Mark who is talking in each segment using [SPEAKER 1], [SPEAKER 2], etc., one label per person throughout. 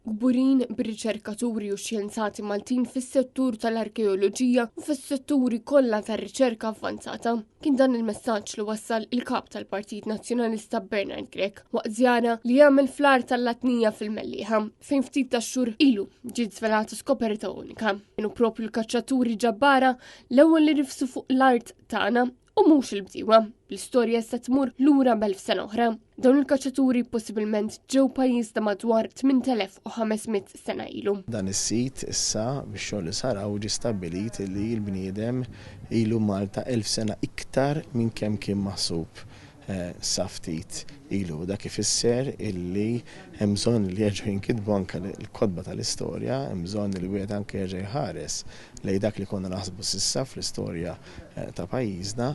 [SPEAKER 1] Gburin bir-riċerkaturi u xjenzati Maltin fis-settur tal-arkeoloġija u fis-setturi kollha tar-riċerka avvanzata. Kien dan il-messaġġ li wassal il-kap tal-Partit Nazzjonalista Bernard Grech waqt żjara li jagħmel fl-art tal-Latnija fil-Mellieħa fejn ftit tax-xhur ilu ġiet żvelata skoperta unika. Kienu proprju l-kaċċaturi ġabbara l-ewwel li rifsu fuq l-art tagħna u mhux il-bdiewa. L-istorja se tmur lura b'1000 sena oħra. Dawn il-kaċċaturi possibilment ġew pajjiż ta' madwar 8500 sena ilu.
[SPEAKER 2] Dan is-sit issa bix-xogħol li sar ġie stabbilit li l-bniedem ilu Malta 1000 sena iktar minn kemm kien maħsub sa ftit ilu. Dak ifisser illi hemm bżonn li jerġgħu jinkitbu anke l-kodba tal-istorja, hemm bżonn li wieħed anke jerġa' jħares lejn dak li konna naħsbu s'issa fl-istorja ta' pajjiżna,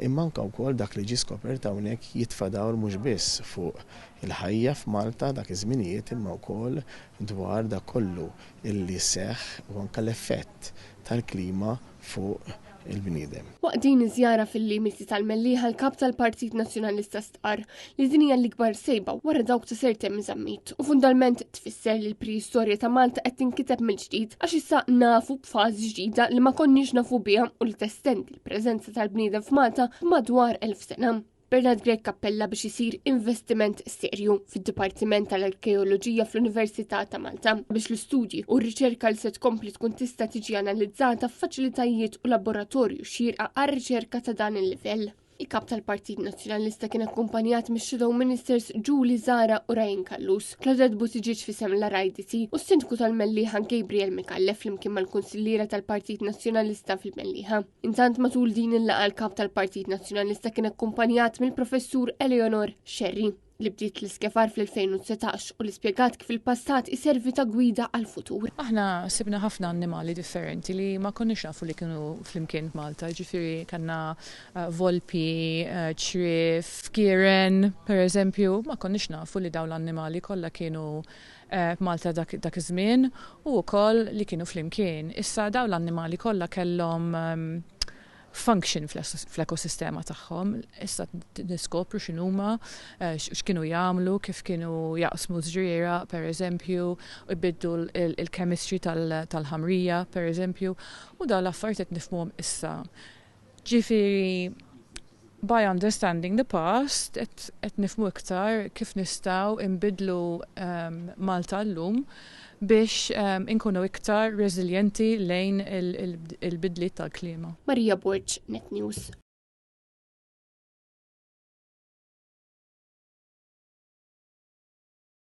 [SPEAKER 2] imma anke wkoll dak li ġie skopert hawnhekk jitfa' dawl mhux biss fuq il-ħajja f'Malta dak iż-żminijiet imma wkoll dwar dak kollu illi seħħ u anke l-effett tal-klima fuq il-bniedem.
[SPEAKER 1] Waqt din iż-żjara fil-limiti tal-Mellieħa l-kap tal-Partit Nazzjonalista stqarr li din hija l-ikbar sejba wara dawk ta' Ser Temmi Żammit u fundament tfisser li l-preistorja ta' Malta qed tinkiteb mill-ġdid għax issa nafu b'fażi ġdida li ma konniex nafu biha u li testendi l-preżenza tal-bniedem f'Malta f'madwar 1000 sena. Bernard Grech kappella biex isir investiment serju fid-Dipartiment tal-Arkeoloġija fl-Università ta' Malta biex l-istudji u r-riċerka li se tkompli tkun tista' tiġi analizzata f'faċilitajiet u laboratorju xierqa għar-riċerka ta' dan il-livell. Il-kap tal-Partit Nazzjonalista kien akkumpanjat mix-Shadow Ministers Julie Zara u Ryan Kallus, Claudette Buttigieg fisem l-RIDC u s-Sindku tal-Mellieħa Gabriel Mikallef flimkien mal-Kunsilliera tal-Partit Nazzjonalista fil-Mellieħa. Intant matul din il-laqgħa l-kap tal-Partit Nazzjonalista kien akkumpanjat mill-Professur Eleonor Sherry li bdiet l-iskefar fl-2019 u li spjegat kif il-passat iservi ta' gwida għal-futur.
[SPEAKER 3] Aħna sibna ħafna annimali differenti li ma konniex nafu li kienu fl-imkien Malta, ġifieri kanna volpi, ċrif, kieren, per eżempju, ma konniex nafu li dawn l-annimali kollha kienu Malta dak iż-żmien u wkoll li kienu fl-imkien. Issa dawn l-annimali kollha kellhom function fl-ekosistema tagħhom, issa niskopru x'inhuma, x'kienu jagħmlu, kif kienu jaqsmu żriera pereżempju, u jbiddu il-chemistry tal-ħamrija pereżempju, u dawn l-affarijiet qed nifhmuhom issa. Ġifieri by understanding the past qed nifhmu iktar kif nistgħu nbidlu Malta llum biex inkunu iktar reżiljenti lejn il-bidliet tal-klima.
[SPEAKER 1] Marija Borġ, Net News.